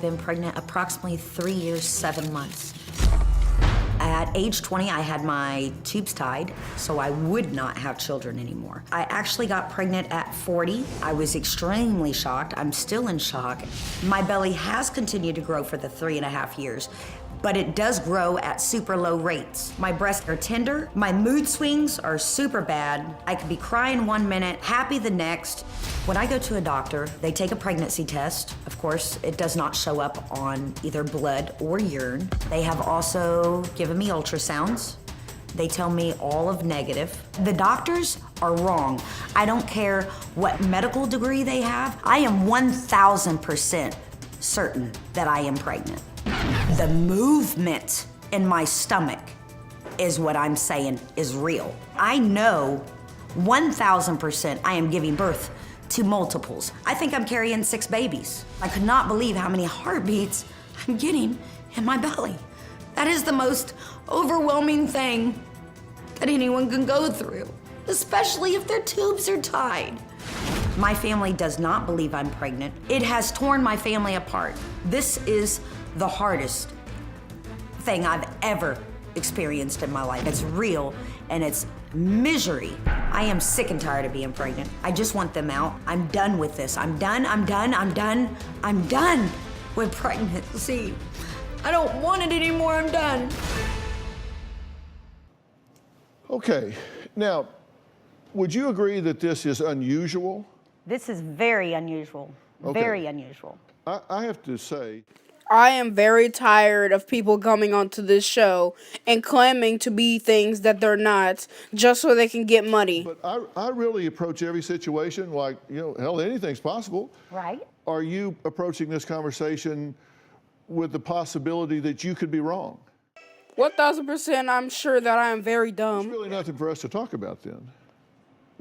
been pregnant approximately 3 years, 7 months. At age 20, I had my tubes tied, so I would not have children anymore. I actually got pregnant at 40. I was extremely shocked. I'm still in shock. My belly has continued to grow for the 3.5 years, but it does grow at super low rates. My breasts are tender. My mood swings are super bad. I could be crying 1 minute, happy the next. When I go to a doctor, they take a pregnancy test. Of course, it does not show up on either blood or urine. They have also given me ultrasounds. They tell me all of negative. The doctors are wrong. I don't care what medical degree they have. I am 1,000% certain that I am pregnant. The movement in my stomach is what I'm saying is real. I know 1,000% I am giving birth to multiples. I think I'm carrying 6 babies. I could not believe how many heartbeats I'm getting in my belly. That is the most overwhelming thing that anyone can go through, especially if their tubes are tied. My family does not believe I'm pregnant. It has torn my family apart. This is the hardest thing I've ever experienced in my life. It's real and it's misery. I am sick and tired of being pregnant. I just want them out. I'm done with this. I'm done with pregnancy. I don't want it anymore, I'm done. Okay, now, would you agree that this is unusual? This is very unusual, Okay. very unusual. I have to say, I am very tired of people coming onto this show and claiming to be things that they're not just so they can get money. but I really approach every situation like, hell, anything's possible. Right? Are you approaching this conversation with the possibility that you could be wrong? 1,000% I'm sure that I am very There's dumb. really nothing for us to talk about then,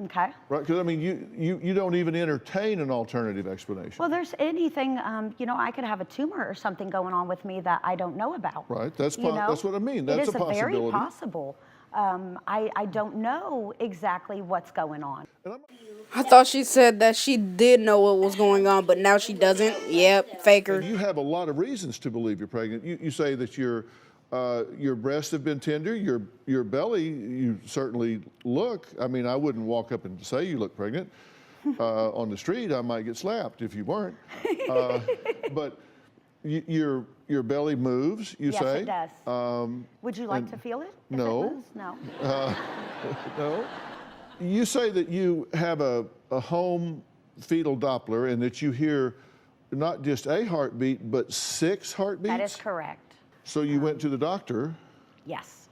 Okay. right? Because, I mean, you don't even entertain an alternative explanation. Well, there's anything, I could have a tumor or something going on with me that I don't know about. Right, that's you know? that's what I mean. That's it is a possibility. very possible. I don't know exactly what's going on. I thought she said that she did know what was going on, but now she doesn't. Yep, faker. And you have a lot of reasons to believe you're pregnant. You say that your breasts have been tender, your belly, you certainly look. I mean, I wouldn't walk up and say you look pregnant on the street. I might get slapped if you weren't. But your belly moves, you say? Yes, it does. Would you like to feel it? If no. It moves? No. No. You say that you have a home fetal Doppler and that you hear not just a heartbeat, but 6 heartbeats? That is correct. So you went to the doctor, Yes.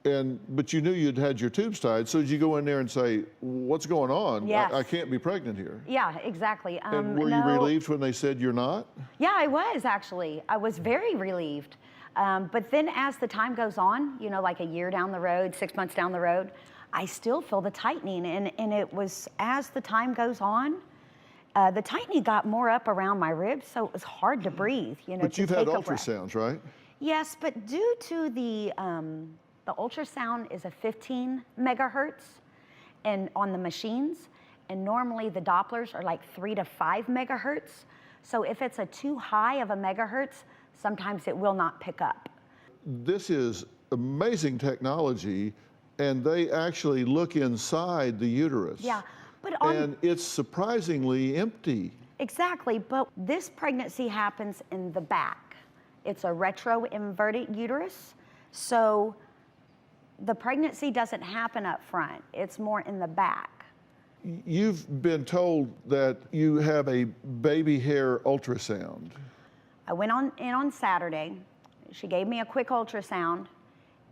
but you knew you'd had your tubes tied. So did you go in there and say, what's going on? Yes. I can't be pregnant here. Yeah, exactly. And were you relieved when they said you're not? Yeah, I was actually. I was very relieved. But then as the time goes on, like a year down the road, 6 months down the road, I still feel the tightening. And it was as the time goes on, the tightening got more up around my ribs, so it was hard to breathe. But you've had ultrasounds, right? Yes, but due to the ultrasound is a 15 megahertz and on the machines, and normally the Dopplers are like 3 to 5 megahertz. So if it's a too high of a megahertz, sometimes it will not pick up. This is amazing technology, and they actually look inside the uterus. Yeah, but and it's surprisingly empty. Exactly, but this pregnancy happens in the back. It's a retroinverted uterus, so the pregnancy doesn't happen up front. It's more in the back. You've been told that you have a baby hair ultrasound. I went in on Saturday. She gave me a quick ultrasound,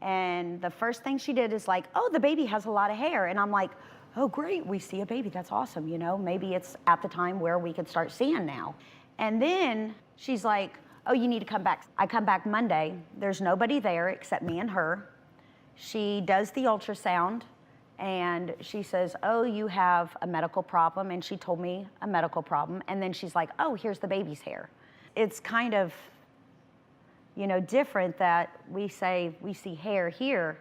and the first thing she did is like, oh, the baby has a lot of hair. And I'm like, oh, great, we see a baby, that's awesome. Maybe it's at the time where we could start seeing now. And then she's like, oh, you need to come back. I come back Monday. There's nobody there except me and her. She does the ultrasound, and she says, oh, you have a medical problem. And she told me a medical problem. And then she's like, oh, here's the baby's hair. It's kind of, different that we say we see hair here,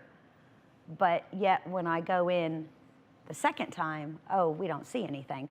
but yet when I go in the second time, oh, we don't see anything.